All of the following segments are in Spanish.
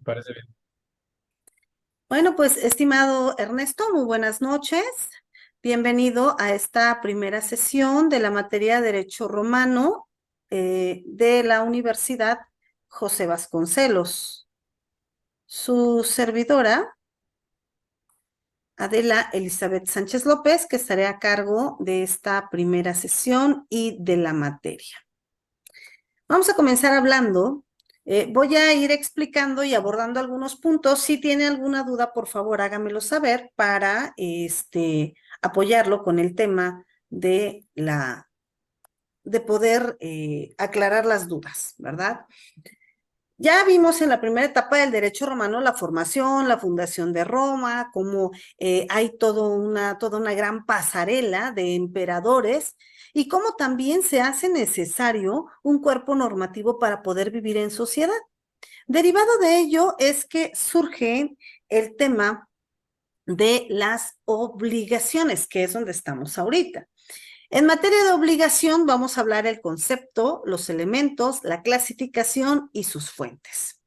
Me parece bien. Bueno, pues estimado Ernesto, muy buenas noches. Bienvenido a esta primera sesión de la materia Derecho Romano de la Universidad José Vasconcelos. Su servidora, Adela Elizabeth Sánchez López, que estaré a cargo de esta primera sesión y de la materia. Vamos a comenzar hablando. Voy a ir explicando y abordando algunos puntos. Si tiene alguna duda, por favor, hágamelo saber para apoyarlo con el tema de poder aclarar las dudas, ¿verdad? Ya vimos en la primera etapa del derecho romano la formación, la fundación de Roma, cómo hay toda una gran pasarela de emperadores y cómo también se hace necesario un cuerpo normativo para poder vivir en sociedad. Derivado de ello es que surge el tema de las obligaciones, que es donde estamos ahorita. En materia de obligación vamos a hablar el concepto, los elementos, la clasificación y sus fuentes.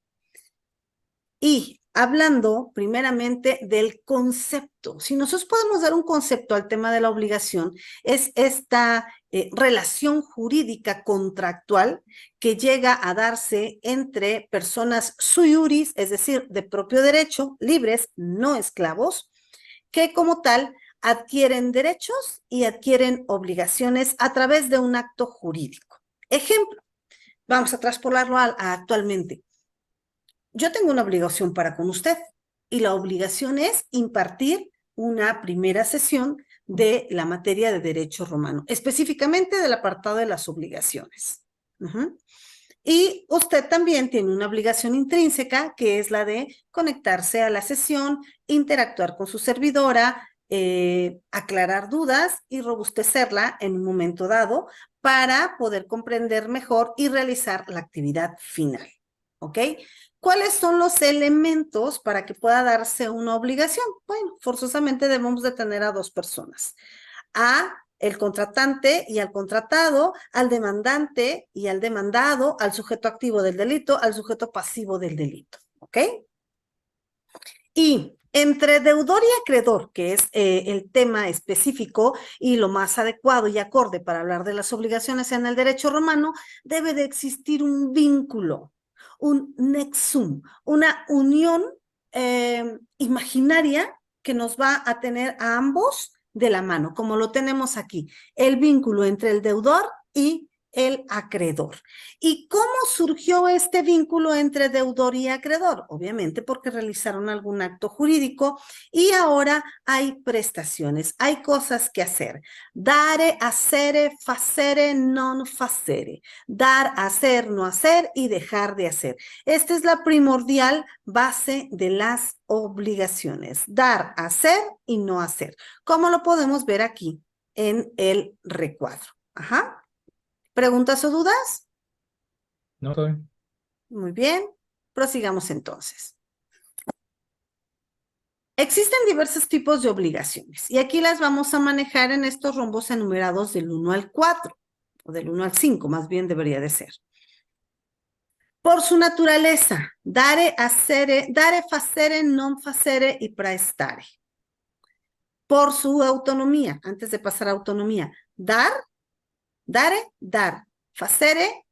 Y hablando primeramente del concepto, si nosotros podemos dar un concepto al tema de la obligación, es esta relación jurídica contractual que llega a darse entre personas sui iuris, es decir, de propio derecho, libres, no esclavos, que como tal adquieren derechos y adquieren obligaciones a través de un acto jurídico. Ejemplo, vamos a traspolarlo a actualmente. Yo tengo una obligación para con usted y la obligación es impartir una primera sesión de la materia de derecho romano, específicamente del apartado de las obligaciones. Y usted también tiene una obligación intrínseca, que es la de conectarse a la sesión, interactuar con su servidora, aclarar dudas y robustecerla en un momento dado para poder comprender mejor y realizar la actividad final. ¿Ok? ¿Cuáles son los elementos para que pueda darse una obligación? Bueno, forzosamente debemos de tener a dos personas. A el contratante y al contratado, al demandante y al demandado, al sujeto activo del delito, al sujeto pasivo del delito. ¿Ok? Y entre deudor y acreedor, que es el tema específico y lo más adecuado y acorde para hablar de las obligaciones en el derecho romano, debe de existir un vínculo, un nexum, una unión imaginaria que nos va a tener a ambos de la mano, como lo tenemos aquí, el vínculo entre el deudor y el acreedor. ¿Y cómo surgió este vínculo entre deudor y acreedor? Obviamente porque realizaron algún acto jurídico y ahora hay prestaciones, hay cosas que hacer. Dare, hacere, facere, non facere. Dar, hacer, no hacer y dejar de hacer. Esta es la primordial base de las obligaciones. Dar, hacer y no hacer. ¿Cómo lo podemos ver aquí en el recuadro? Ajá. ¿Preguntas o dudas? No, todo bien. Muy bien, prosigamos entonces. Existen diversos tipos de obligaciones y aquí las vamos a manejar en estos rombos enumerados del 1 al 4, o del 1 al 5 más bien debería de ser. Por su naturaleza, dare, facere, non facere y praestare. Por su autonomía, antes de pasar a autonomía, dar, facere,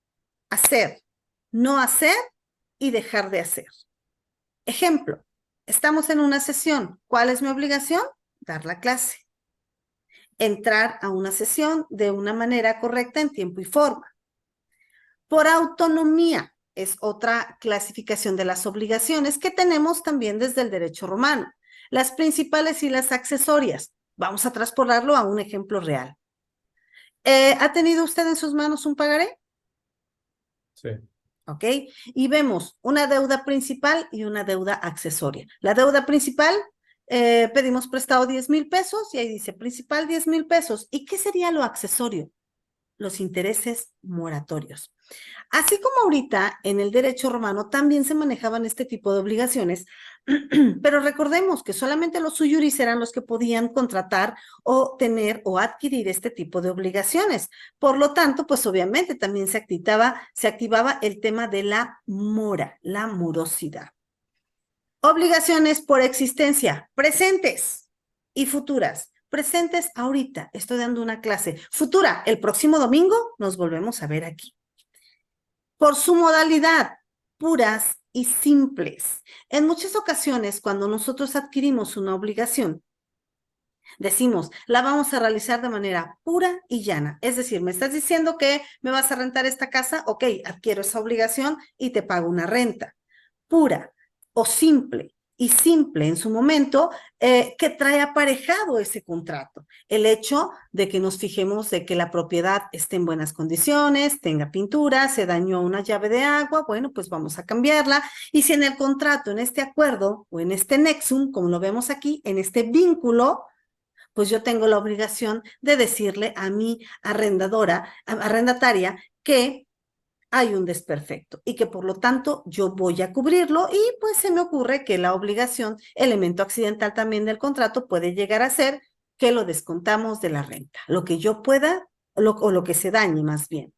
hacer, no hacer y dejar de hacer. Ejemplo, estamos en una sesión. ¿Cuál es mi obligación? Dar la clase. Entrar a una sesión de una manera correcta en tiempo y forma. Por autonomía es otra clasificación de las obligaciones que tenemos también desde el derecho romano. Las principales y las accesorias. Vamos a transportarlo a un ejemplo real. ¿Ha tenido usted en sus manos un pagaré? Sí. ¿Ok? Y vemos una deuda principal y una deuda accesoria. La deuda principal, pedimos prestado 10,000 pesos y ahí dice principal 10,000 pesos. ¿Y qué sería lo accesorio? Los intereses moratorios. Así como ahorita en el derecho romano también se manejaban este tipo de obligaciones, pero recordemos que solamente los sui iuris eran los que podían contratar o tener o adquirir este tipo de obligaciones. Por lo tanto, pues obviamente también se activaba el tema de la mora, la morosidad. Obligaciones por existencia, presentes y futuras. Presentes ahorita, estoy dando una clase. Futura, el próximo domingo nos volvemos a ver aquí. Por su modalidad, puras y simples. En muchas ocasiones, cuando nosotros adquirimos una obligación, decimos, la vamos a realizar de manera pura y llana. Es decir, me estás diciendo que me vas a rentar esta casa, ok, adquiero esa obligación y te pago una renta. Pura o simple, y simple en su momento, que trae aparejado ese contrato. El hecho de que nos fijemos de que la propiedad esté en buenas condiciones, tenga pintura, se dañó una llave de agua, bueno, pues vamos a cambiarla. Y si en el contrato, en este acuerdo o en este nexum, como lo vemos aquí, en este vínculo, pues yo tengo la obligación de decirle a mi arrendataria, que hay un desperfecto y que por lo tanto yo voy a cubrirlo, y pues se me ocurre que la obligación, elemento accidental también del contrato, puede llegar a ser que lo descontamos de la renta, lo que yo pueda o lo que se dañe más bien.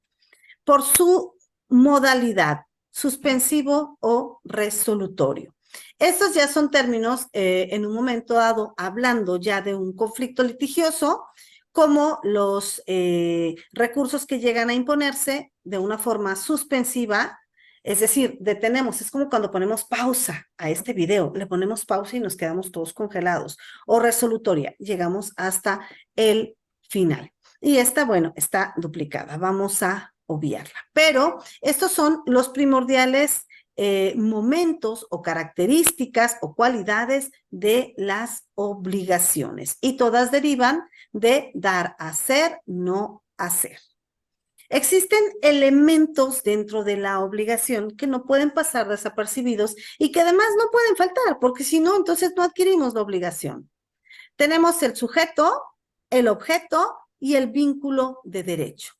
Por su modalidad, suspensivo o resolutorio. Estos ya son términos en un momento dado hablando ya de un conflicto litigioso, como los recursos que llegan a imponerse de una forma suspensiva, es decir, detenemos, es como cuando ponemos pausa a este video, le ponemos pausa y nos quedamos todos congelados, o resolutoria, llegamos hasta el final. Y esta, bueno, está duplicada, vamos a obviarla. Pero estos son los primordiales momentos o características o cualidades de las obligaciones, y todas derivan de dar, hacer, no hacer. Existen elementos dentro de la obligación que no pueden pasar desapercibidos y que además no pueden faltar, porque si no, entonces no adquirimos la obligación. Tenemos el sujeto, el objeto y el vínculo de derecho.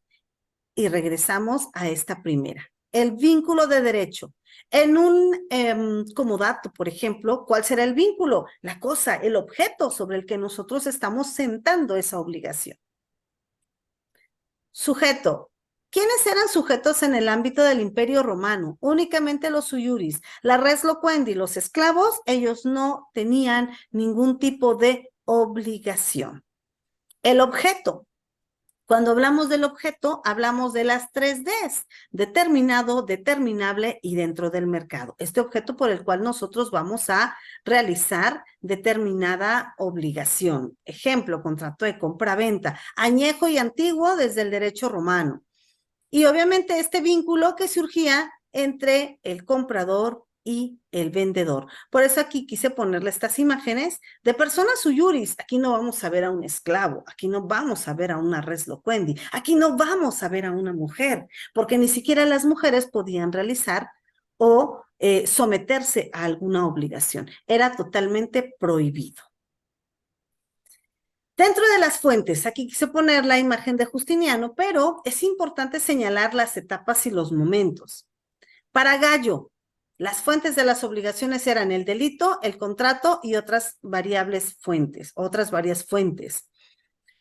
Y regresamos a esta primera. El vínculo de derecho. En un comodato, por ejemplo, ¿cuál será el vínculo? La cosa, el objeto sobre el que nosotros estamos sentando esa obligación. Sujeto. ¿Quiénes eran sujetos en el ámbito del Imperio Romano? Únicamente los suyuris. La res loquendi, los esclavos, ellos no tenían ningún tipo de obligación. El objeto. Cuando hablamos del objeto, hablamos de las 3Ds, determinado, determinable y dentro del mercado. Este objeto por el cual nosotros vamos a realizar determinada obligación. Ejemplo, contrato de compra-venta, añejo y antiguo desde el derecho romano. Y obviamente este vínculo que surgía entre el comprador y el vendedor. Por eso aquí quise ponerle estas imágenes de personas suyuris. Aquí no vamos a ver a un esclavo, aquí no vamos a ver a una res loquendi, aquí no vamos a ver a una mujer, porque ni siquiera las mujeres podían realizar o someterse a alguna obligación. Era totalmente prohibido. Dentro de las fuentes, aquí quise poner la imagen de Justiniano, pero es importante señalar las etapas y los momentos. Para Gallo, las fuentes de las obligaciones eran el delito, el contrato y otras variables fuentes, otras varias fuentes.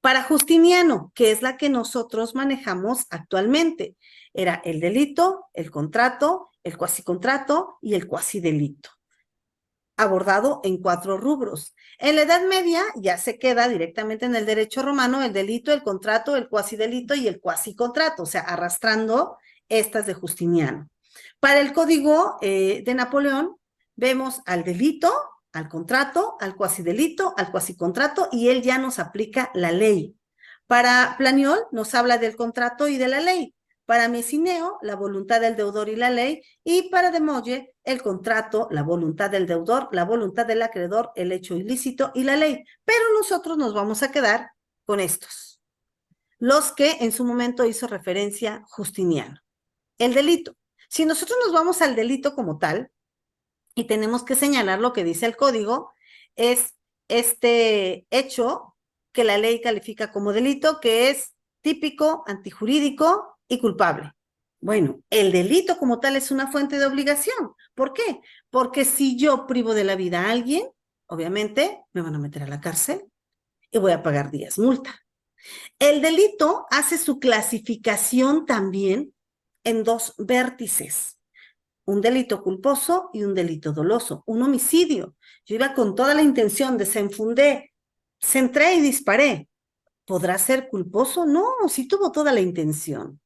Para Justiniano, que es la que nosotros manejamos actualmente, era el delito, el contrato, el cuasicontrato y el cuasidelito, abordado en 4 rubros. En la Edad Media ya se queda directamente en el derecho romano el delito, el contrato, el cuasidelito y el cuasicontrato, o sea, arrastrando estas de Justiniano. Para el Código de Napoleón vemos al delito, al contrato, al cuasidelito, al cuasicontrato, y él ya nos aplica la ley. Para Planiol nos habla del contrato y de la ley. Para Messineo, la voluntad del deudor y la ley, y para De Molle, el contrato, la voluntad del deudor, la voluntad del acreedor, el hecho ilícito y la ley. Pero nosotros nos vamos a quedar con estos, los que en su momento hizo referencia Justiniano. El delito. Si nosotros nos vamos al delito como tal, y tenemos que señalar lo que dice el código, es este hecho que la ley califica como delito, que es típico, antijurídico y culpable. Bueno, el delito como tal es una fuente de obligación. ¿Por qué? Porque si yo privo de la vida a alguien, obviamente me van a meter a la cárcel y voy a pagar días multa. El delito hace su clasificación también en 2 vértices. un delito culposo y un delito doloso, un homicidio. Yo iba con toda la intención, desenfundé, centré y disparé. ¿Podrá ser culposo? No, sí tuvo toda la intención,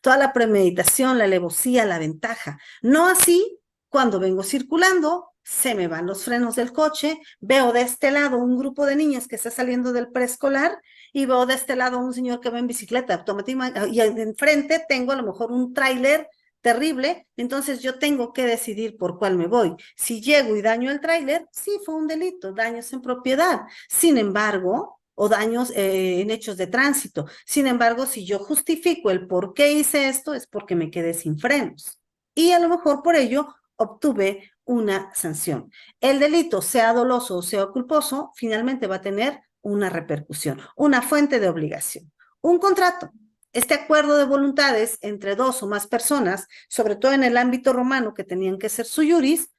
toda la premeditación, la alevosía, la ventaja. No así cuando vengo circulando, se me van los frenos del coche, veo de este lado un grupo de niñas que está saliendo del preescolar y veo de este lado un señor que va en bicicleta automáticamente y enfrente tengo a lo mejor un tráiler terrible, entonces yo tengo que decidir por cuál me voy. Si llego y daño el tráiler, sí fue un delito, daños en propiedad. Sin embargo, o daños en hechos de tránsito. Sin embargo, si yo justifico el por qué hice esto, es porque me quedé sin frenos. Y a lo mejor por ello obtuve una sanción. El delito, sea doloso o sea culposo, finalmente va a tener una repercusión, una fuente de obligación. Un contrato. Este acuerdo de voluntades entre dos o más personas, sobre todo en el ámbito romano que tenían que ser sui juris,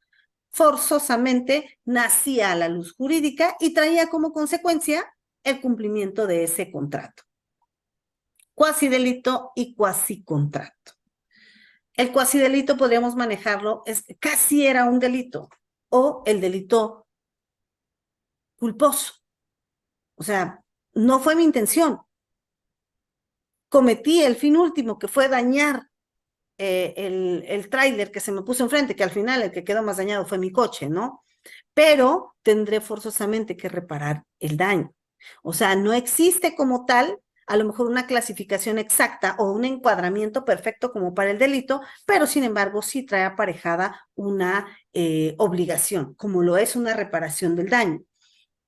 forzosamente nacía a la luz jurídica y traía como consecuencia el cumplimiento de ese contrato. Cuasi delito y cuasi contrato. El cuasi delito podríamos manejarlo, casi era un delito, o el delito culposo. O sea, no fue mi intención. Cometí el fin último, que fue dañar el tráiler que se me puso enfrente, que al final el que quedó más dañado fue mi coche, ¿no? Pero tendré forzosamente que reparar el daño. O sea, no existe como tal, a lo mejor una clasificación exacta o un encuadramiento perfecto como para el delito, pero sin embargo sí trae aparejada una obligación, como lo es una reparación del daño.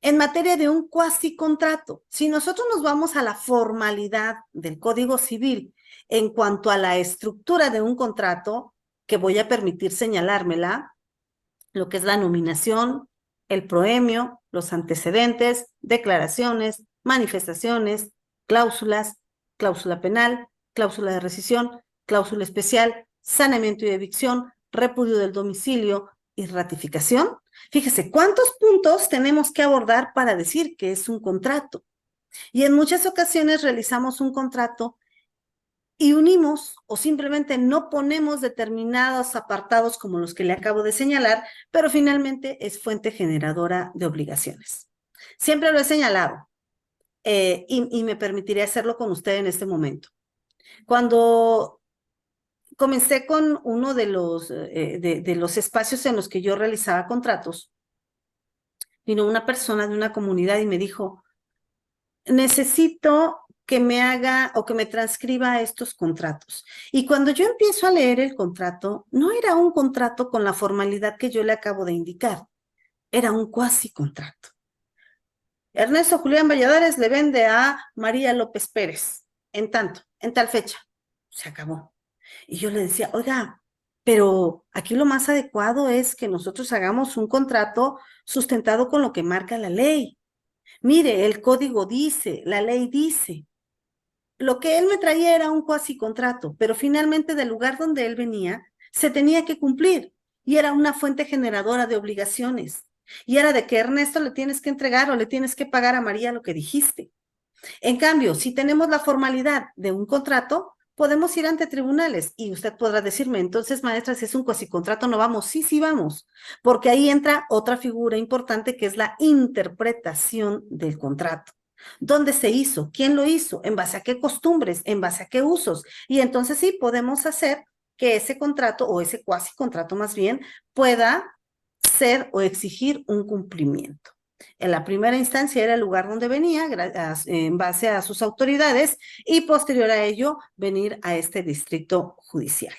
En materia de un cuasi contrato, si nosotros nos vamos a la formalidad del Código Civil en cuanto a la estructura de un contrato, que voy a permitir señalármela, lo que es la nominación, el proemio, los antecedentes, declaraciones, manifestaciones, cláusulas, cláusula penal, cláusula de rescisión, cláusula especial, saneamiento y evicción, repudio del domicilio y ratificación. Fíjese, ¿cuántos puntos tenemos que abordar para decir que es un contrato? Y en muchas ocasiones realizamos un contrato y unimos o simplemente no ponemos determinados apartados como los que le acabo de señalar, pero finalmente es fuente generadora de obligaciones. Siempre lo he señalado y me permitiré hacerlo con usted en este momento. Cuando comencé con uno de los espacios en los que yo realizaba contratos, vino una persona de una comunidad y me dijo, necesito que me haga o que me transcriba estos contratos. Y cuando yo empiezo a leer el contrato, no era un contrato con la formalidad que yo le acabo de indicar, era un cuasi contrato. Ernesto Julián Valladares le vende a María López Pérez, en tanto, en tal fecha. Se acabó. Y yo le decía, oiga, pero aquí lo más adecuado es que nosotros hagamos un contrato sustentado con lo que marca la ley. Mire, el código dice, la ley dice. Lo que él me traía era un cuasi contrato, pero finalmente del lugar donde él venía se tenía que cumplir y era una fuente generadora de obligaciones. Y era de que Ernesto le tienes que entregar o le tienes que pagar a María lo que dijiste. En cambio, si tenemos la formalidad de un contrato, podemos ir ante tribunales y usted podrá decirme, entonces, maestra, si es un cuasicontrato, no vamos. Sí, sí vamos, porque ahí entra otra figura importante que es la interpretación del contrato. ¿Dónde se hizo? ¿Quién lo hizo? ¿En base a qué costumbres? ¿En base a qué usos? Y entonces sí podemos hacer que ese contrato o ese cuasicontrato más bien pueda ser o exigir un cumplimiento. En la primera instancia era el lugar donde venía, en base a sus autoridades, y posterior a ello venir a este distrito judicial.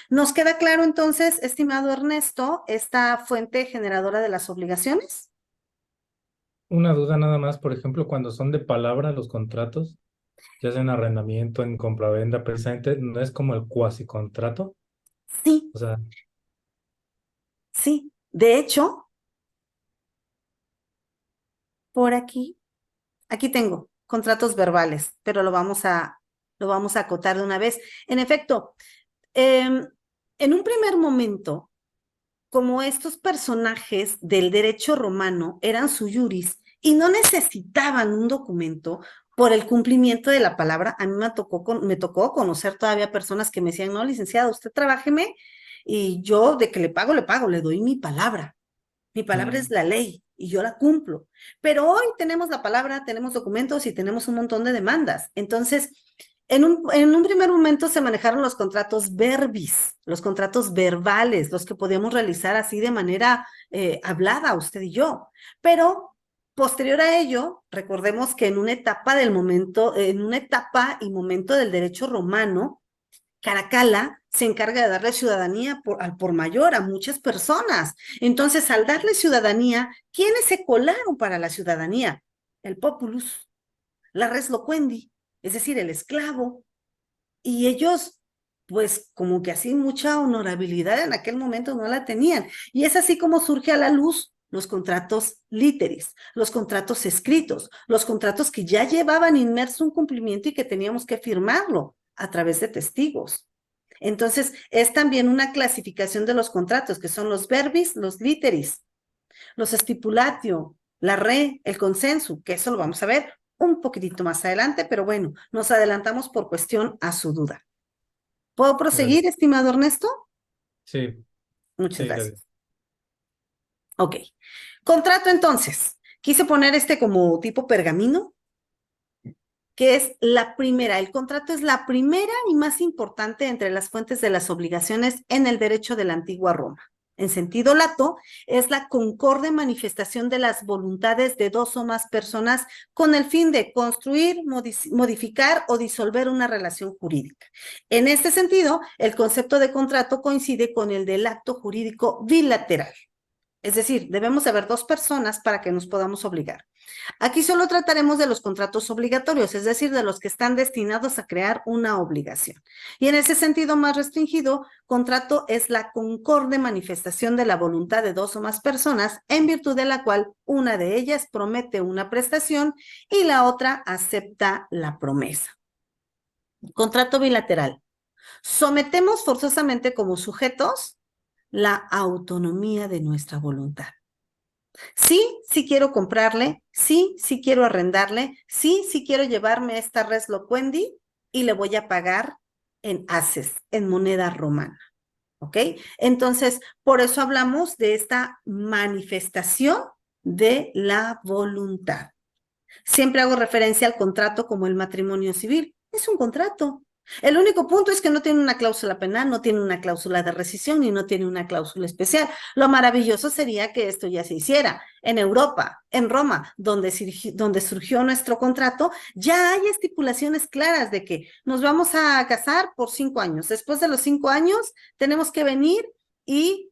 ¿Nos queda claro entonces, estimado Ernesto, esta fuente generadora de las obligaciones? Una duda nada más, por ejemplo, cuando son de palabra los contratos, ya sea en arrendamiento, en compraventa, precisamente, ¿no es como el cuasi contrato? Sí, O sea, sí. De hecho, por aquí tengo contratos verbales, pero lo vamos a acotar de una vez. En efecto, en un primer momento, como estos personajes del derecho romano eran sui juris y no necesitaban un documento por el cumplimiento de la palabra, a mí me tocó conocer todavía personas que me decían, no, licenciada, usted trabájeme y yo de que le pago, le doy mi palabra. Mi palabra es la ley y yo la cumplo. Pero hoy tenemos la palabra, tenemos documentos y tenemos un montón de demandas. Entonces, en un primer momento se manejaron los contratos verbis, los contratos verbales, los que podíamos realizar así de manera hablada, usted y yo. Pero posterior a ello, recordemos que en una etapa del momento, en una etapa y momento del derecho romano, Caracalla se encarga de darle ciudadanía al por mayor a muchas personas. Entonces, al darle ciudadanía, ¿quiénes se colaron para la ciudadanía? El populus, la res loquendi, es decir, el esclavo. Y ellos, pues, como que así mucha honorabilidad en aquel momento no la tenían. Y es así como surge a la luz los contratos literis, los contratos escritos, los contratos que ya llevaban inmerso un cumplimiento y que teníamos que firmarlo a través de testigos. Entonces, es también una clasificación de los contratos, que son los verbis, los literis, los stipulatio, la re, el consenso, que eso lo vamos a ver un poquitito más adelante, pero bueno, nos adelantamos por cuestión a su duda. ¿Puedo proseguir, Gracias. estimado Ernesto? Sí, Muchas sí, gracias. gracias. Ok. Contrato entonces. Quise poner este como tipo pergamino, que es la primera. El contrato es la primera y más importante entre las fuentes de las obligaciones en el derecho de la antigua Roma. En sentido lato, es la concorde manifestación de las voluntades de dos o más personas con el fin de construir, modificar o disolver una relación jurídica. En este sentido, el concepto de contrato coincide con el del acto jurídico bilateral. Es decir, debemos haber dos personas para que nos podamos obligar. Aquí solo trataremos de los contratos obligatorios, es decir, de los que están destinados a crear una obligación. Y en ese sentido más restringido, contrato es la concorde manifestación de la voluntad de dos o más personas, en virtud de la cual una de ellas promete una prestación y la otra acepta la promesa. Contrato bilateral. Sometemos forzosamente como sujetos la autonomía de nuestra voluntad. Sí, sí quiero comprarle, sí, sí quiero arrendarle, sí, sí quiero llevarme esta res loquendi y le voy a pagar en haces, en moneda romana, ¿ok? Entonces, por eso hablamos de esta manifestación de la voluntad. Siempre hago referencia al contrato como el matrimonio civil. Es un contrato. El único punto es que no tiene una cláusula penal, no tiene una cláusula de rescisión y no tiene una cláusula especial. Lo maravilloso sería que esto ya se hiciera en Europa, en Roma, donde surgió nuestro contrato. Ya hay estipulaciones claras de que nos vamos a casar por 5 años. Después de los 5 años tenemos que venir y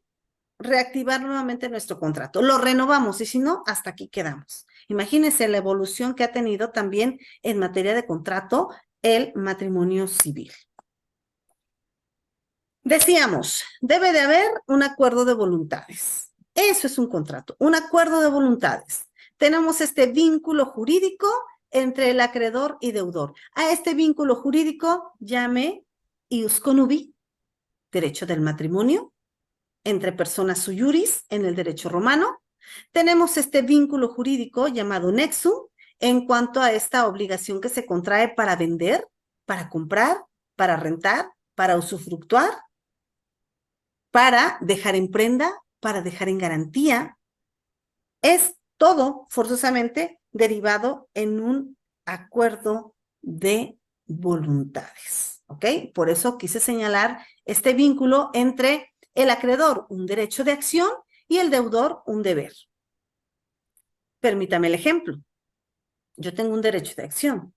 reactivar nuevamente nuestro contrato. Lo renovamos y si no, hasta aquí quedamos. Imagínense la evolución que ha tenido también en materia de contrato el matrimonio civil. Decíamos, debe de haber un acuerdo de voluntades. Eso es un contrato, un acuerdo de voluntades. Tenemos este vínculo jurídico entre el acreedor y deudor. A este vínculo jurídico llame ius conubi, derecho del matrimonio, entre personas sui juris en el derecho romano. Tenemos este vínculo jurídico llamado nexum en cuanto a esta obligación que se contrae para vender, para comprar, para rentar, para usufructuar, para dejar en prenda, para dejar en garantía. Es todo forzosamente derivado en un acuerdo de voluntades, ¿ok? Por eso quise señalar este vínculo entre el acreedor, un derecho de acción, y el deudor, un deber. Permítame el ejemplo. Yo tengo un derecho de acción,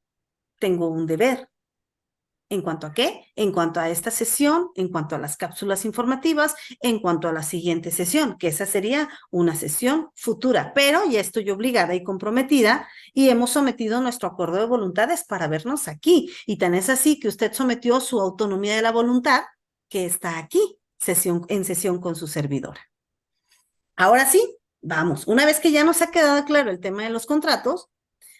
tengo un deber. ¿En cuanto a qué? En cuanto a esta sesión, en cuanto a las cápsulas informativas, en cuanto a la siguiente sesión, que esa sería una sesión futura, pero ya estoy obligada y comprometida y hemos sometido nuestro acuerdo de voluntades para vernos aquí. Y tan es así que usted sometió su autonomía de la voluntad que está aquí, en sesión con su servidora. Ahora sí, vamos, una vez que ya nos ha quedado claro el tema de los contratos,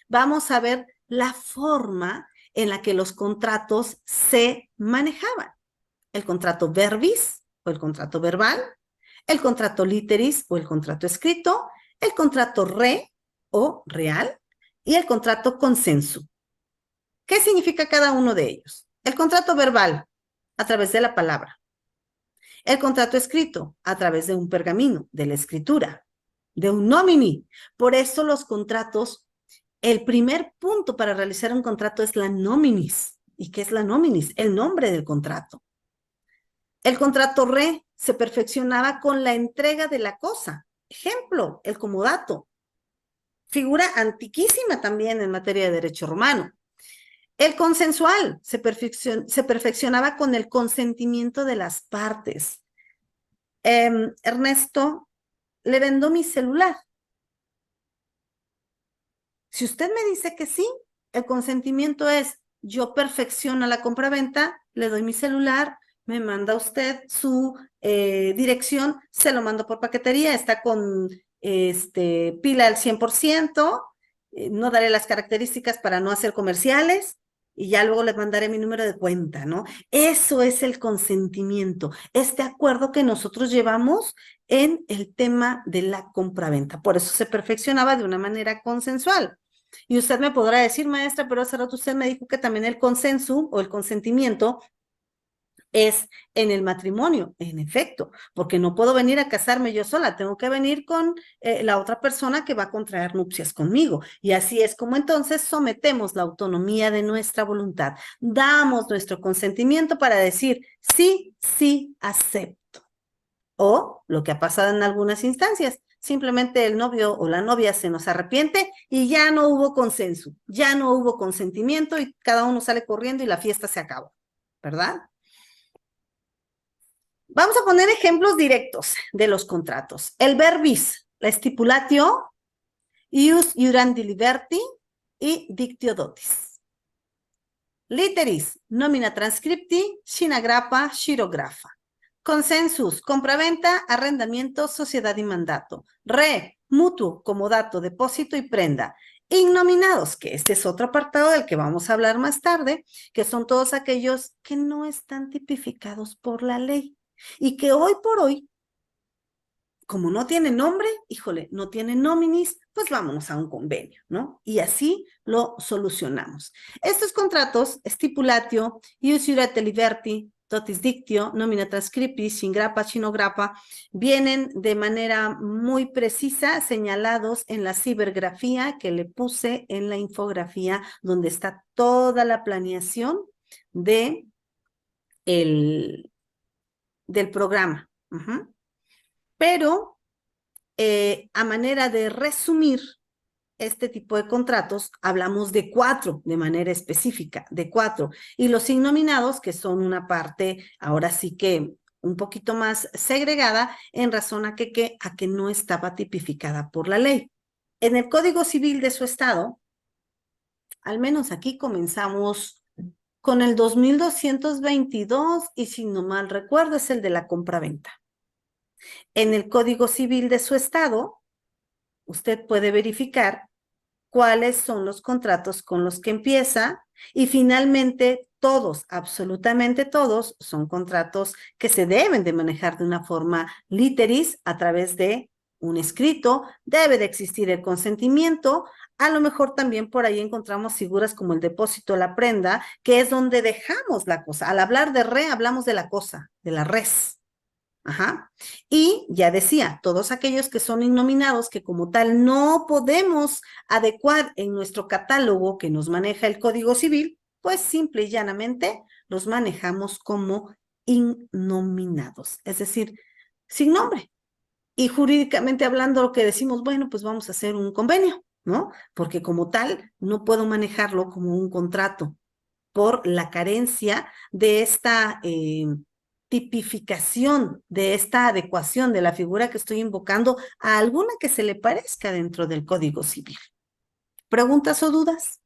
vamos a ver la forma en la que los contratos se manejaban. El contrato verbis o el contrato verbal, el contrato literis o el contrato escrito, el contrato re o real y el contrato consensu. ¿Qué significa cada uno de ellos? El contrato verbal, a través de la palabra. El contrato escrito a través de un pergamino, de la escritura, de un nomini. Por eso los contratos, el primer punto para realizar un contrato es la nominis. ¿Y qué es la nominis? El nombre del contrato. El contrato re se perfeccionaba con la entrega de la cosa. Ejemplo, el comodato. Figura antiquísima también en materia de derecho romano. El consensual se perfeccionaba con el consentimiento de las partes. Ernesto, le vendo mi celular. Si usted me dice que sí, el consentimiento es, yo perfecciono la compraventa, le doy mi celular, me manda usted su dirección, se lo mando por paquetería, está con pila al 100%, no daré las características para no hacer comerciales, y ya luego le mandaré mi número de cuenta, ¿no? Eso es el consentimiento, este acuerdo que nosotros llevamos en el tema de la compraventa. Por eso se perfeccionaba de una manera consensual. Y usted me podrá decir, maestra, pero hace rato usted me dijo que también el consenso o el consentimiento es en el matrimonio, en efecto, porque no puedo venir a casarme yo sola, tengo que venir con la otra persona que va a contraer nupcias conmigo. Y así es como entonces sometemos la autonomía de nuestra voluntad, damos nuestro consentimiento para decir, sí, sí, acepto. O lo que ha pasado en algunas instancias, simplemente el novio o la novia se nos arrepiente y ya no hubo consenso, ya no hubo consentimiento y cada uno sale corriendo y la fiesta se acabó, ¿verdad? Vamos a poner ejemplos directos de los contratos. El verbis, la stipulatio, ius iurandi liberti y dictio dotis. Literis, nomina transcripti, sinagrappa, shirografa. Consensus, compraventa, arrendamiento, sociedad y mandato. Re, mutuo, comodato, depósito y prenda. Innominados, que este es otro apartado del que vamos a hablar más tarde, que son todos aquellos que no están tipificados por la ley y que hoy por hoy, como no tienen nombre, híjole, no tienen nominis, pues vámonos a un convenio, ¿no? Y así lo solucionamos. Estos contratos, stipulatio, ius iurete liberti, totis dictio, nomina transcriptis, shingrappa, chinograppa, vienen de manera muy precisa señalados en la cibergrafía que le puse en la infografía donde está toda la planeación de del programa. Pero a manera de resumir este tipo de contratos, hablamos de 4 de manera específica, de 4. Y los innominados, que son una parte, ahora sí que un poquito más segregada, en razón a que no estaba tipificada por la ley. En el Código Civil de su estado, al menos aquí comenzamos con el 2222 y si no mal recuerdo es el de la compraventa. En el Código Civil de su estado, usted puede verificar cuáles son los contratos con los que empieza y finalmente todos, absolutamente todos, son contratos que se deben de manejar de una forma literis a través de un escrito, debe de existir el consentimiento, a lo mejor también por ahí encontramos figuras como el depósito, la prenda, que es donde dejamos la cosa. Al hablar de re, hablamos de la cosa, de la res. Ajá. Y ya decía, todos aquellos que son innominados, que como tal no podemos adecuar en nuestro catálogo que nos maneja el Código Civil, pues simple y llanamente los manejamos como innominados, es decir, sin nombre. Y jurídicamente hablando, lo que decimos, bueno, pues vamos a hacer un convenio, ¿no? Porque como tal, no puedo manejarlo como un contrato por la carencia de esta tipificación, de esta adecuación de la figura que estoy invocando a alguna que se le parezca dentro del Código Civil. ¿Preguntas o dudas?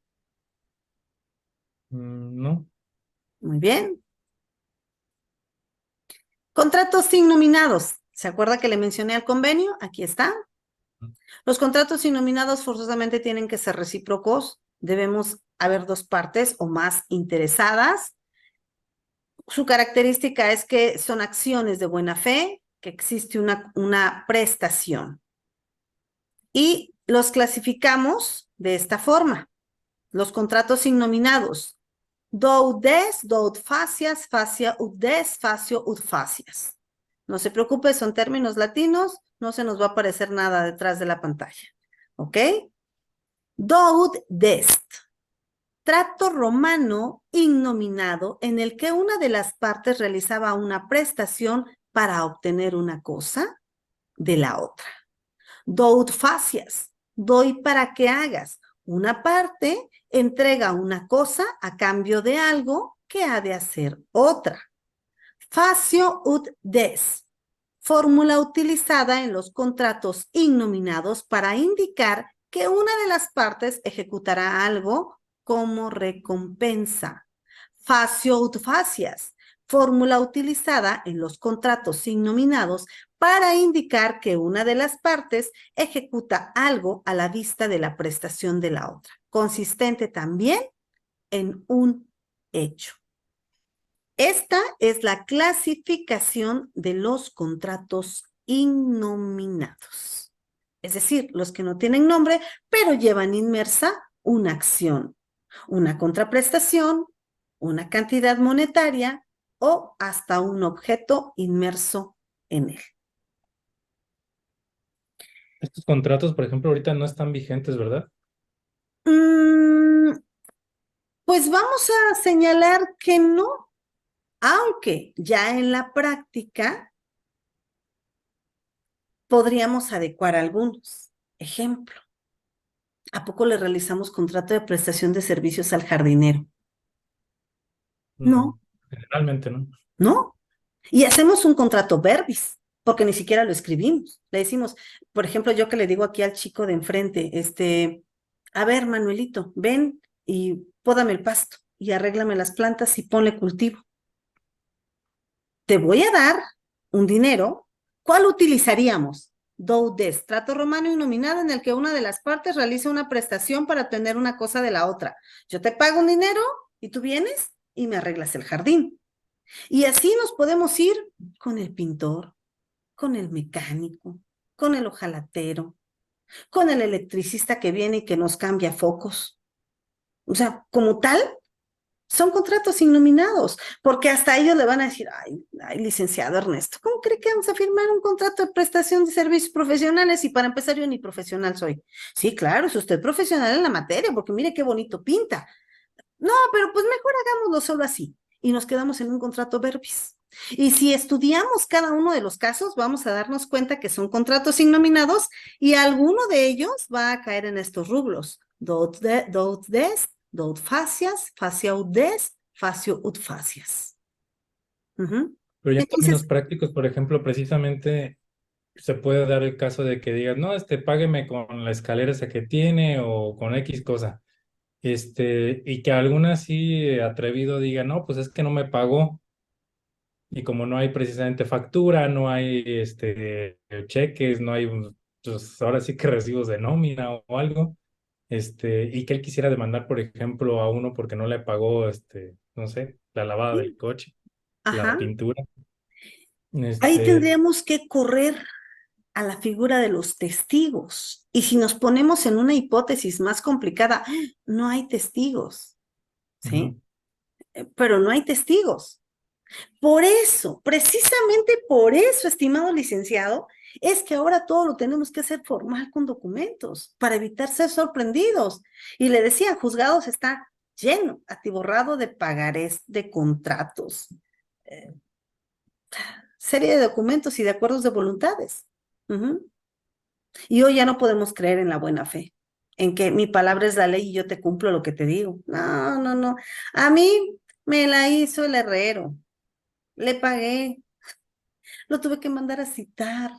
No. Muy bien. Contratos innominados. ¿Se acuerda que le mencioné al convenio? Aquí está. Los contratos innominados forzosamente tienen que ser recíprocos. Debemos haber 2 partes o más interesadas. Su característica es que son acciones de buena fe, que existe una prestación. Y los clasificamos de esta forma. Los contratos innominados. Do ut des, do ut facias, facia ut des, facio ut facias. No se preocupe, son términos latinos, no se nos va a aparecer nada detrás de la pantalla. ¿Ok? Dode dest. Trato romano innominado en el que una de las partes realizaba una prestación para obtener una cosa de la otra. Dode facias. Doy para que hagas. Una parte entrega una cosa a cambio de algo que ha de hacer otra. Facio ut des. Fórmula utilizada en los contratos innominados para indicar que una de las partes ejecutará algo como recompensa. Facio ut facias. Fórmula utilizada en los contratos innominados para indicar que una de las partes ejecuta algo a la vista de la prestación de la otra, consistente también en un hecho. Esta es la clasificación de los contratos innominados, es decir, los que no tienen nombre, pero llevan inmersa una acción, una contraprestación, una cantidad monetaria o hasta un objeto inmerso en él. Estos contratos, por ejemplo, ahorita no están vigentes, ¿verdad? Mm, pues vamos a señalar que no, aunque ya en la práctica podríamos adecuar algunos. Ejemplo, ¿a poco le realizamos contrato de prestación de servicios al jardinero? No, No, generalmente no. no. Y hacemos un contrato verbis, porque ni siquiera lo escribimos. Le decimos, por ejemplo, yo que le digo aquí al chico de enfrente, a ver, Manuelito, ven y pódame el pasto y arréglame las plantas y ponle cultivo. Te voy a dar un dinero. ¿Cuál utilizaríamos? Do des, trato romano innominado en el que una de las partes realiza una prestación para tener una cosa de la otra. Yo te pago un dinero y tú vienes y me arreglas el jardín. Y así nos podemos ir con el pintor, con el mecánico, con el ojalatero, con el electricista que viene y que nos cambia focos. O sea, como tal, son contratos innominados, porque hasta ellos le van a decir, ay, licenciado Ernesto, ¿cómo cree que vamos a firmar un contrato de prestación de servicios profesionales? Y para empezar, yo ni profesional soy. Sí, claro, es usted profesional en la materia, porque mire qué bonito pinta. No, pero pues mejor hagámoslo solo así. Y nos quedamos en un contrato verbis. Y si estudiamos cada uno de los casos, vamos a darnos cuenta que son contratos innominados y alguno de ellos va a caer en estos rublos. Dot des, dot facias, facia ut des, facio ut facias. Ujú. Pero ya en términos Entonces, prácticos, por ejemplo, precisamente se puede dar el caso de que digas, no, págueme con la escalera esa que tiene o con X cosa. Y que alguna así atrevido diga, no, pues es que no me pagó. Y como no hay precisamente factura, no hay cheques, no hay, pues ahora sí que recibos de nómina o algo, y que él quisiera demandar, por ejemplo, a uno porque no le pagó, no sé, la lavada sí, del coche, la ajá, pintura, ahí este, tendríamos que correr a la figura de los testigos. Y si nos ponemos en una hipótesis más complicada, no hay testigos, ¿sí? ujú. Pero no hay testigos. Por eso, precisamente por eso, estimado licenciado, es que ahora todo lo tenemos que hacer formal con documentos para evitar ser sorprendidos. Y le decía, juzgados está lleno, atiborrado de pagarés, de contratos, eh, serie de documentos y de acuerdos de voluntades. Ujú. Y hoy ya no podemos creer en la buena fe, en que mi palabra es la ley y yo te cumplo lo que te digo. No, no, no. A mí me la hizo el herrero, le pagué, lo tuve que mandar a citar.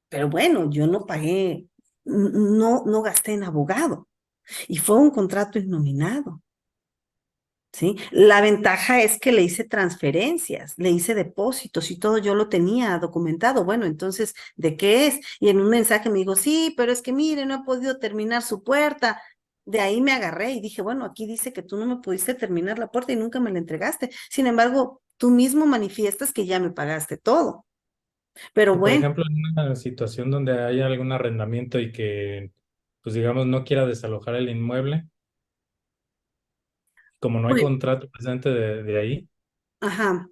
Pero bueno, yo no pagué, no gasté en abogado y fue un contrato innominado, ¿sí? La ventaja es que le hice transferencias, le hice depósitos y todo yo lo tenía documentado. Bueno, entonces, ¿de qué es? Y en un mensaje me dijo, sí, pero es que mire, no he podido terminar su puerta. De ahí me agarré y dije, bueno, aquí dice que tú no me pudiste terminar la puerta y nunca me la entregaste. Sin embargo, tú mismo manifiestas que ya me pagaste todo. Pero Y por bueno, ejemplo, en una situación donde haya algún arrendamiento y que, pues digamos, no quiera desalojar el inmueble, como no hay pues, contrato presente de ahí, ajá.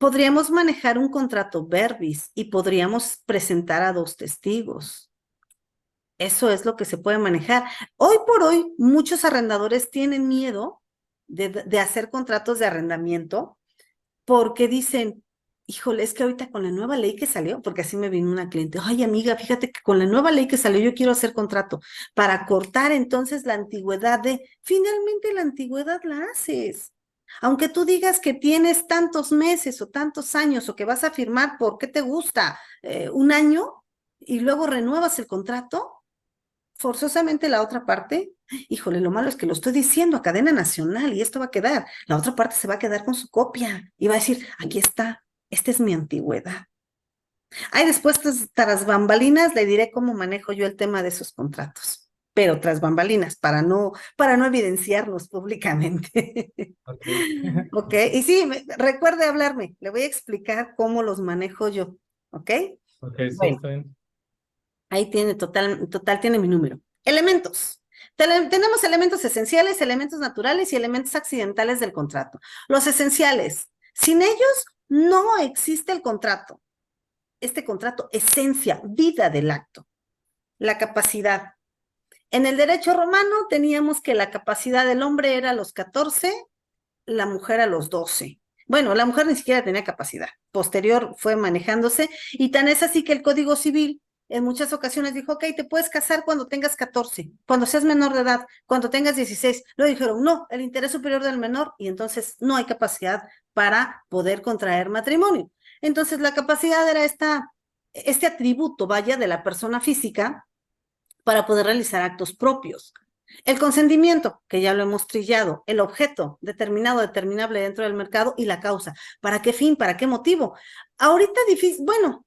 Podríamos manejar un contrato verbis y podríamos presentar a dos testigos. Eso es lo que se puede manejar. Hoy por hoy, muchos arrendadores tienen miedo de hacer contratos de arrendamiento porque dicen, híjole, es que ahorita con la nueva ley que salió, porque así me vino una cliente, ay amiga, fíjate que con la nueva ley que salió yo quiero hacer contrato para cortar entonces la antigüedad finalmente la antigüedad la haces. Aunque tú digas que tienes tantos meses o tantos años o que vas a firmar por qué te gusta un año y luego renuevas el contrato, forzosamente la otra parte, híjole, lo malo es que lo estoy diciendo a cadena nacional y esto va a quedar, la otra parte se va a quedar con su copia y va a decir, aquí está, esta es mi antigüedad. Ahí después, tras bambalinas, le diré cómo manejo yo el tema de esos contratos, pero tras bambalinas, para no evidenciarlos públicamente. Ok, Ok, y sí, recuerde hablarme, le voy a explicar cómo los manejo yo, ¿ok? ok, sí, Bueno. está bien. Ahí tiene, total tiene mi número. Elementos. Tenemos elementos esenciales, elementos naturales y elementos accidentales del contrato. Los esenciales, sin ellos no existe el contrato. Este contrato, esencia, vida del acto. La capacidad. En el derecho romano teníamos que la capacidad del hombre era a los 14, la mujer a los 12. Bueno, la mujer ni siquiera tenía capacidad. Posterior fue manejándose y tan es así que el Código Civil en muchas ocasiones dijo, ok, te puedes casar cuando tengas 14, cuando seas menor de edad, cuando tengas 16. Luego dijeron, no, el interés superior del menor y entonces no hay capacidad para poder contraer matrimonio. Entonces la capacidad era este atributo, vaya, de la persona física para poder realizar actos propios. El consentimiento, que ya lo hemos trillado, el objeto determinado, determinable dentro del mercado y la causa. ¿Para qué fin? ¿Para qué motivo? Ahorita difícil, bueno,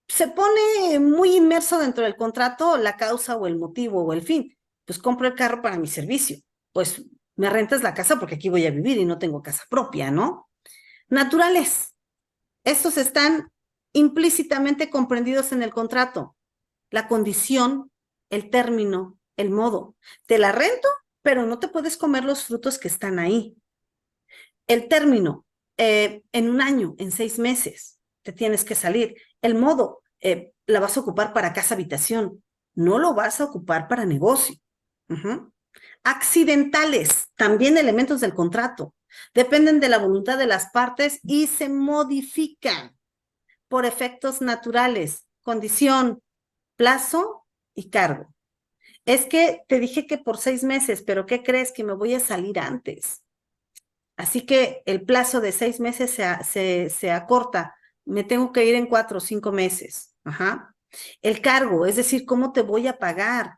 se pone muy inmerso dentro del contrato la causa o el motivo o el fin. Pues compro el carro para mi servicio. Pues me rentas la casa porque aquí voy a vivir y no tengo casa propia, ¿no? Naturales. Estos están implícitamente comprendidos en el contrato. La condición, el término, el modo. Te la rento, pero no te puedes comer los frutos que están ahí. El término, en un año, en 6 meses, te tienes que salir. El modo, la vas a ocupar para casa habitación, no lo vas a ocupar para negocio. Uh-huh. Accidentales, también elementos del contrato, dependen de la voluntad de las partes y se modifican por efectos naturales, condición, plazo y cargo. Es que te dije que por 6 meses, pero ¿qué crees? Que me voy a salir antes. Así que el plazo de 6 meses se acorta. Me tengo que ir en 4 o 5 meses. Ajá. El cargo, es decir, ¿cómo te voy a pagar?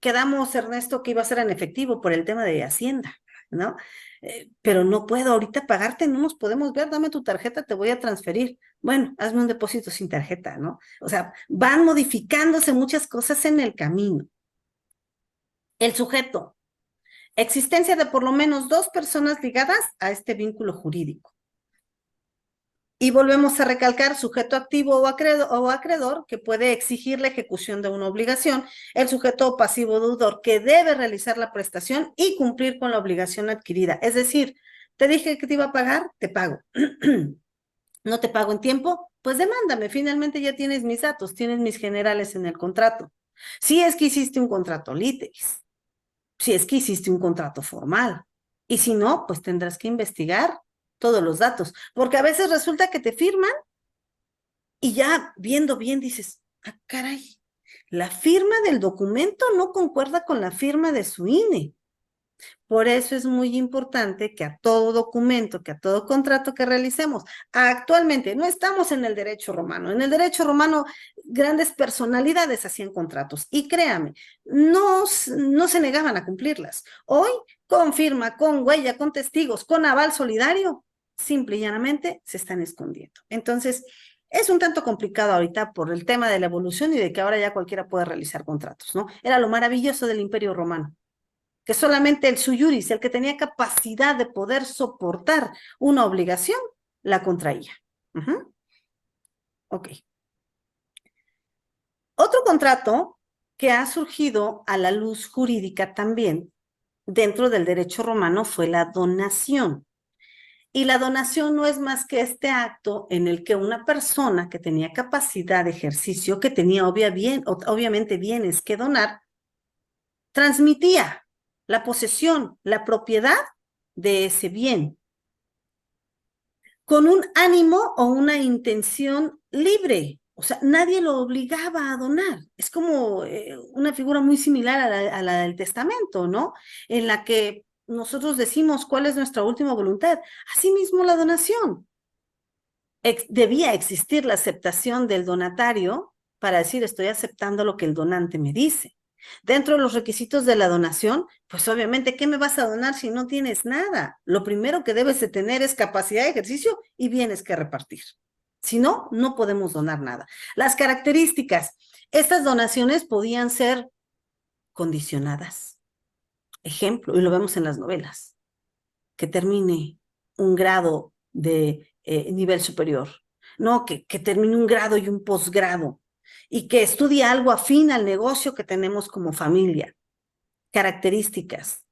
Quedamos, Ernesto, que iba a ser en efectivo por el tema de Hacienda, ¿no? Pero no puedo ahorita pagarte, no nos podemos ver, dame tu tarjeta, te voy a transferir. Bueno, hazme un depósito sin tarjeta, ¿no? O sea, van modificándose muchas cosas en el camino. El sujeto, existencia de por lo menos dos personas ligadas a este vínculo jurídico. Y volvemos a recalcar sujeto activo o acreedor que puede exigir la ejecución de una obligación, el sujeto pasivo deudor que debe realizar la prestación y cumplir con la obligación adquirida. Es decir, te dije que te iba a pagar, te pago. No te pago en tiempo, pues demándame. Finalmente ya tienes mis datos, tienes mis generales en el contrato. Si es que hiciste un contrato LITEX, si es que hiciste un contrato formal. Y si no, pues tendrás que investigar todos los datos, porque a veces resulta que te firman y ya viendo bien dices, ah, caray, la firma del documento no concuerda con la firma de su INE. Por eso es muy importante que a todo documento, que a todo contrato que realicemos, actualmente no estamos en el derecho romano. En el derecho romano, grandes personalidades hacían contratos y créame, no se negaban a cumplirlas. Hoy, con firma, con huella, con testigos, con aval solidario, simple y llanamente se están escondiendo. Entonces, es un tanto complicado ahorita por el tema de la evolución y de que ahora ya cualquiera puede realizar contratos, ¿no? Era lo maravilloso del Imperio Romano que solamente el sui juris, el que tenía capacidad de poder soportar una obligación, la contraía. Uh-huh. Ok. Otro contrato que ha surgido a la luz jurídica también dentro del derecho romano fue la donación. Y la donación no es más que este acto en el que una persona que tenía capacidad de ejercicio, que tenía obviamente bienes que donar, transmitía la posesión, la propiedad de ese bien, con un ánimo o una intención libre. O sea, nadie lo obligaba a donar. Es como una figura muy similar a la del testamento, ¿no? En la que nosotros decimos cuál es nuestra última voluntad. Asimismo, la donación. Debía existir la aceptación del donatario para decir estoy aceptando lo que el donante me dice. Dentro de los requisitos de la donación, pues obviamente, ¿qué me vas a donar si no tienes nada? Lo primero que debes de tener es capacidad de ejercicio y bienes que repartir. Si no, no podemos donar nada. Las características. Estas donaciones podían ser condicionadas. Ejemplo, y lo vemos en las novelas, que termine un grado de nivel superior, no, que termine un grado y un posgrado, y que estudie algo afín al negocio que tenemos como familia. Características.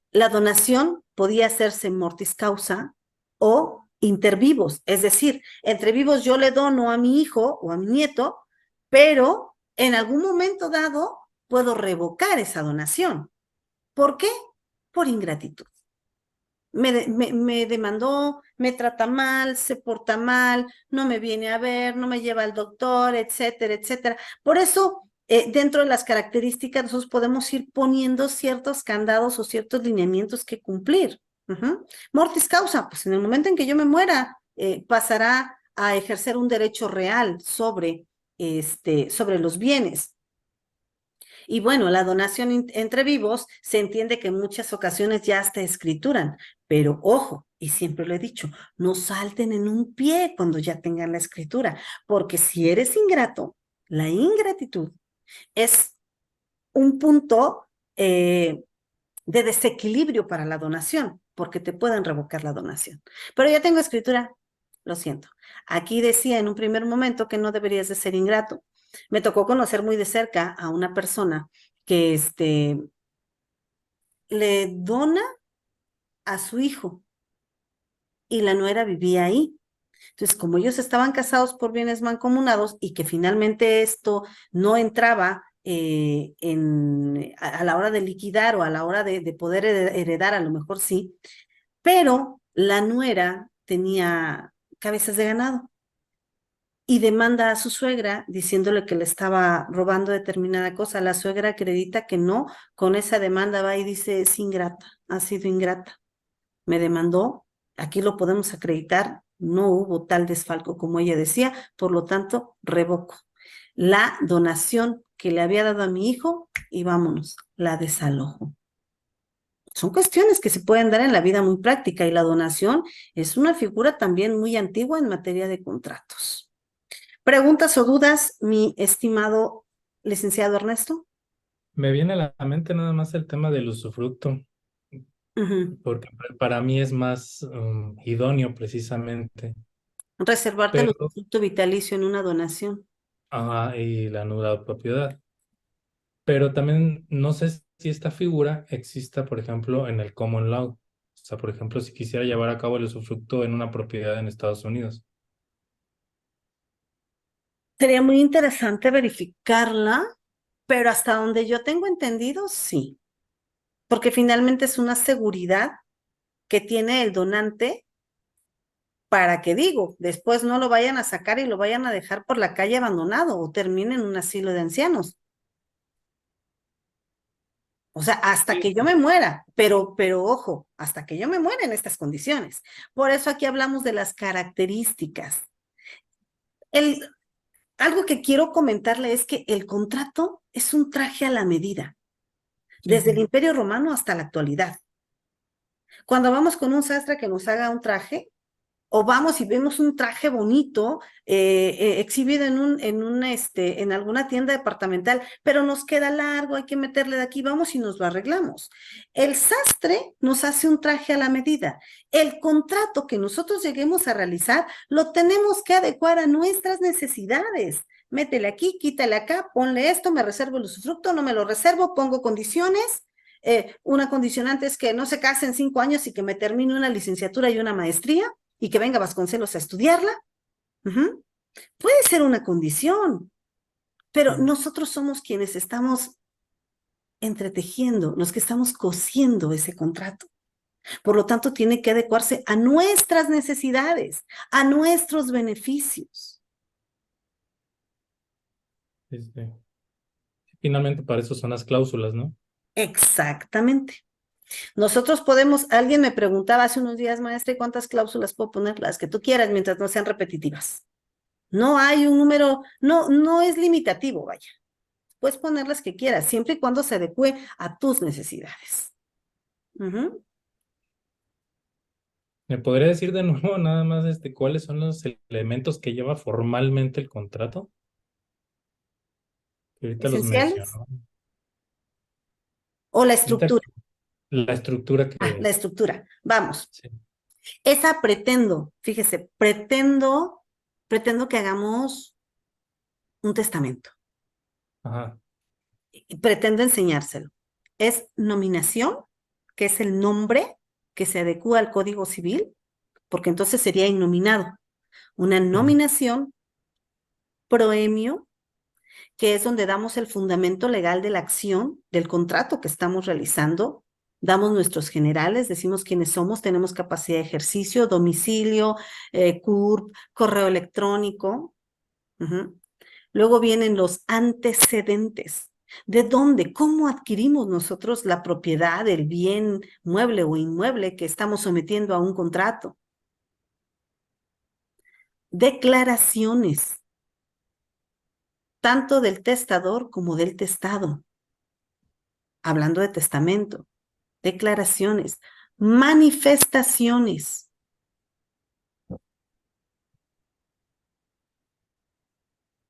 La donación podía hacerse mortis causa o inter vivos, es decir, entre vivos yo le dono a mi hijo o a mi nieto, pero en algún momento dado puedo revocar esa donación. ¿Por qué? Por ingratitud. Me demandó, me trata mal, se porta mal, no me viene a ver, no me lleva al doctor, etcétera, etcétera. Por eso, dentro de las características, nosotros podemos ir poniendo ciertos candados o ciertos lineamientos que cumplir. Mortis causa, pues en el momento en que yo me muera, pasará a ejercer un derecho real sobre los bienes. Y bueno, la donación entre vivos se entiende que en muchas ocasiones ya hasta escrituran, pero ojo, y siempre lo he dicho, no salten en un pie cuando ya tengan la escritura, porque si eres ingrato, la ingratitud es un punto de desequilibrio para la donación, porque te pueden revocar la donación. Pero ya tengo escritura, lo siento. Aquí decía en un primer momento que no deberías de ser ingrato. Me tocó conocer muy de cerca a una persona que le dona a su hijo y la nuera vivía ahí. Entonces, como ellos estaban casados por bienes mancomunados y que finalmente esto no entraba a la hora de liquidar o a la hora de poder heredar, a lo mejor sí, pero la nuera tenía cabezas de ganado y demanda a su suegra diciéndole que le estaba robando determinada cosa. La suegra acredita que no, con esa demanda va y dice, es ingrata, ha sido ingrata. Me demandó, aquí lo podemos acreditar, no hubo tal desfalco como ella decía, por lo tanto, revoco la donación que le había dado a mi hijo y vámonos, la desalojo. Son cuestiones que se pueden dar en la vida muy práctica y la donación es una figura también muy antigua en materia de contratos. ¿Preguntas o dudas, mi estimado licenciado Ernesto? Me viene a la mente nada más el tema del usufructo, Ujú. porque para mí es más idóneo precisamente, Reservarte el pero, usufructo vitalicio en una donación. y la nulidad de propiedad. Pero también no sé si esta figura exista, por ejemplo, en el common law. O sea, por ejemplo, si quisiera llevar a cabo el usufructo en una propiedad en Estados Unidos. Sería muy interesante verificarla, pero hasta donde yo tengo entendido, sí, porque finalmente es una seguridad que tiene el donante para que digo, después no lo vayan a sacar y lo vayan a dejar por la calle abandonado o termine en un asilo de ancianos. O sea, hasta Sí. que yo me muera, pero ojo, hasta que yo me muera en estas condiciones. Por eso aquí hablamos de las características. El, algo que quiero comentarle es que el contrato es un traje a la medida, Sí. desde el Imperio Romano hasta la actualidad. Cuando vamos con un sastre que nos haga un traje, o vamos y vemos un traje bonito exhibido en alguna tienda departamental, pero nos queda largo, hay que meterle de aquí, vamos y nos lo arreglamos. El sastre nos hace un traje a la medida. El contrato que nosotros lleguemos a realizar lo tenemos que adecuar a nuestras necesidades. Métele aquí, quítale acá, ponle esto, me reservo el usufructo, no me lo reservo, pongo condiciones. una condicionante es que no se case en 5 años y que me termine una licenciatura y una maestría y que venga Vasconcelos a estudiarla. Ujú. Puede ser una condición, pero Sí, nosotros somos quienes estamos entretejiendo, los que estamos cosiendo ese contrato. Por lo tanto, tiene que adecuarse a nuestras necesidades, a nuestros beneficios. sí, sí. Finalmente para eso son las cláusulas, ¿no? Exactamente. Nosotros podemos, alguien me preguntaba hace unos días, maestra, ¿y cuántas cláusulas puedo poner? Las que tú quieras, mientras no sean repetitivas. No hay un número, no es limitativo, vaya. Puedes poner las que quieras, siempre y cuando se adecue a tus necesidades. Ujú. ¿Me podría decir de nuevo nada más cuáles son los elementos que lleva formalmente el contrato? Que ahorita los Esenciales mencionó. o la Ahorita estructura. la estructura La que... estructura. Vamos. Sí. Esa pretendo, fíjese, pretendo que hagamos un testamento Ajá. y pretendo enseñárselo. Es nominación, que es el nombre que se adecua al Código Civil, porque entonces sería innominado. Una Ujú. nominación, proemio, que es donde damos el fundamento legal de la acción, del contrato que estamos realizando. Damos nuestros generales, decimos quiénes somos, tenemos capacidad de ejercicio, domicilio, CURP, correo electrónico. Ujú. Luego vienen los antecedentes. ¿De dónde? ¿Cómo adquirimos nosotros la propiedad del bien mueble o inmueble que estamos sometiendo a un contrato? Declaraciones, tanto del testador como del testado. Hablando de testamento, declaraciones, manifestaciones,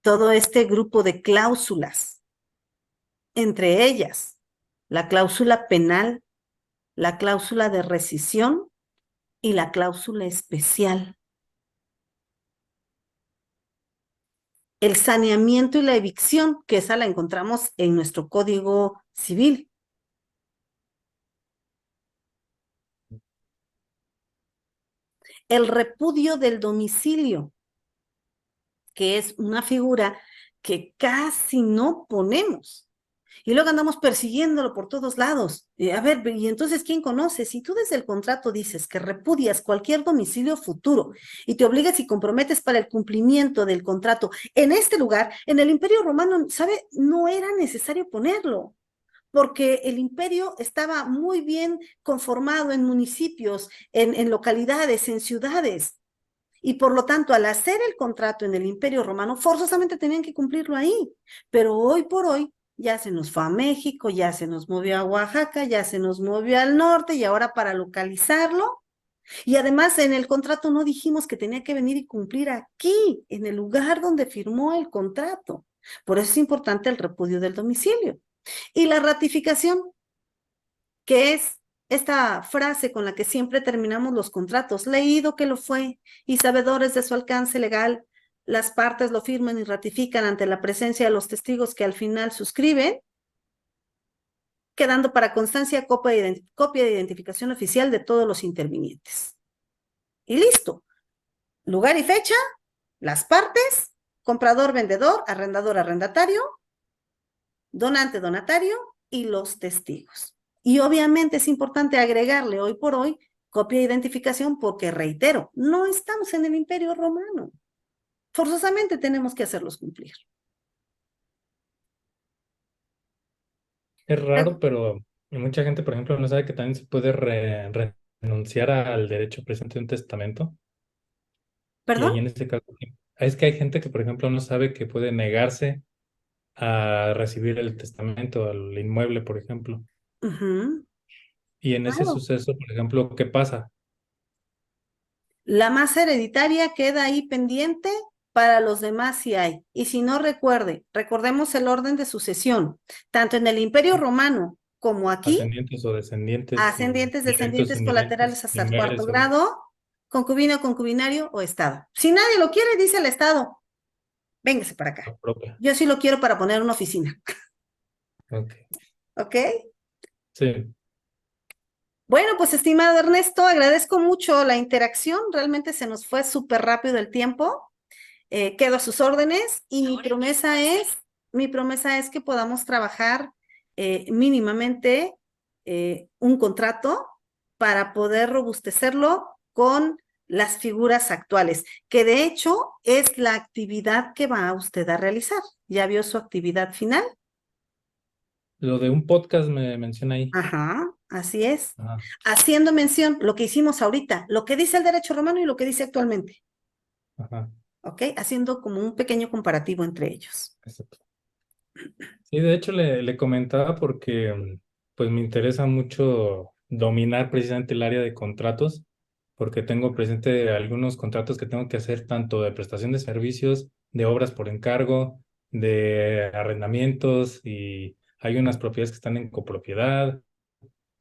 todo este grupo de cláusulas, entre ellas la cláusula penal, la cláusula de rescisión y la cláusula especial. El saneamiento y la evicción, que esa la encontramos en nuestro Código Civil. El repudio del domicilio, que es una figura que casi no ponemos. Y luego andamos persiguiéndolo por todos lados. A ver, y entonces, ¿quién conoce? Si tú desde el contrato dices que repudias cualquier domicilio futuro y te obligas y comprometes para el cumplimiento del contrato en este lugar, en el Imperio Romano, ¿sabe? No era necesario ponerlo, porque el imperio estaba muy bien conformado en municipios, en localidades, en ciudades. Y por lo tanto, al hacer el contrato en el Imperio Romano, forzosamente tenían que cumplirlo ahí. Pero hoy por hoy ya se nos fue a México, ya se nos movió a Oaxaca, ya se nos movió al norte y ahora para localizarlo. Y además en el contrato no dijimos que tenía que venir y cumplir aquí, en el lugar donde firmó el contrato. Por eso es importante el repudio del domicilio. Y la ratificación, que es esta frase con la que siempre terminamos los contratos, leído que lo fue y sabedores de su alcance legal, las partes lo firman y ratifican ante la presencia de los testigos que al final suscriben, quedando para constancia copia de identificación oficial de todos los intervinientes. Y listo. Lugar y fecha, las partes, comprador, vendedor, arrendador, arrendatario, donante, donatario y los testigos. Y obviamente es importante agregarle hoy por hoy copia de identificación porque, reitero, no estamos en el Imperio Romano. Forzosamente tenemos que hacerlos cumplir. Es raro, pero mucha gente, por ejemplo, no sabe que también se puede renunciar al derecho presente de un testamento. Y ¿Perdón? ahí en este caso, es que hay gente que, por ejemplo, no sabe que puede negarse a recibir el testamento, al inmueble, por ejemplo. Ujú, Y en ese claro. suceso, por ejemplo, ¿qué pasa? La masa hereditaria queda ahí pendiente, para los demás si hay. Y si no, recordemos el orden de sucesión, tanto en el Imperio Romano como aquí, Ascendientes o descendientes ascendientes, directos, descendientes, colaterales inminentes, hasta el cuarto primeros o... grado, concubino, concubinario o estado. Si nadie lo quiere, dice el estado, véngase para acá. la propia. Yo sí lo quiero para poner una oficina, Ok. ¿ok? Sí, Bueno, pues estimado Ernesto, agradezco mucho la interacción. Realmente se nos fue súper rápido el tiempo. Quedo a sus órdenes y mi promesa es que podamos trabajar mínimamente un contrato para poder robustecerlo con las figuras actuales, que de hecho es la actividad que va usted a realizar. ¿Ya vio su actividad final? lo de un podcast me menciona ahí. Ajá, así es. Ajá, Haciendo mención lo que hicimos ahorita, lo que dice el derecho romano y lo que dice actualmente, ajá, ¿ok? Haciendo como un pequeño comparativo entre ellos. exacto. Sí, de hecho le comentaba porque pues me interesa mucho dominar precisamente el área de contratos, porque tengo presente algunos contratos que tengo que hacer tanto de prestación de servicios, de obras por encargo, de arrendamientos y hay unas propiedades que están en copropiedad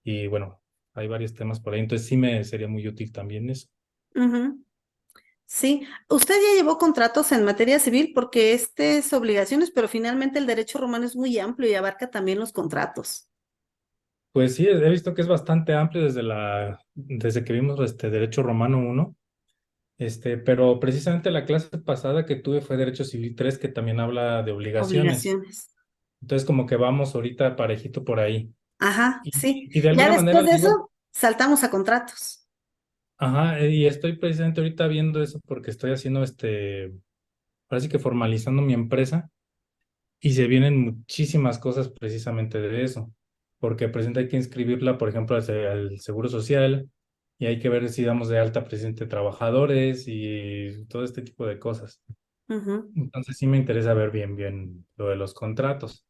y bueno, hay varios temas por ahí, entonces sí me sería muy útil también eso. Ujú. Sí, usted ya llevó contratos en materia civil porque este es obligaciones, pero finalmente el derecho romano es muy amplio y abarca también los contratos. Pues sí, he visto que es bastante amplio desde que vimos Derecho Romano uno. Pero precisamente la clase pasada que tuve fue Derecho Civil 3 que también habla de obligaciones. Obligaciones. Entonces, como que vamos ahorita parejito por ahí. Ajá, sí. Y de Ya alguna manera después de digo, eso, saltamos a contratos. ajá, y estoy precisamente ahorita viendo eso porque estoy haciendo parece que formalizando mi empresa y se vienen muchísimas cosas precisamente de eso. Porque presente hay que inscribirla, por ejemplo, al Seguro Social y hay que ver si damos de alta presente trabajadores y todo este tipo de cosas. Ujú. Entonces sí me interesa ver bien lo de los contratos.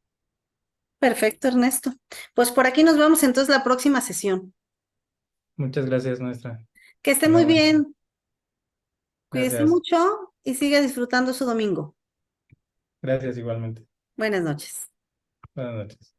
Perfecto, Ernesto. Pues por aquí nos vemos entonces la próxima sesión. Muchas gracias, nuestra. Que esté muy Tenga buen día. bien, cuídese Gracias. mucho y siga disfrutando su domingo. Gracias igualmente. Buenas noches. Buenas noches.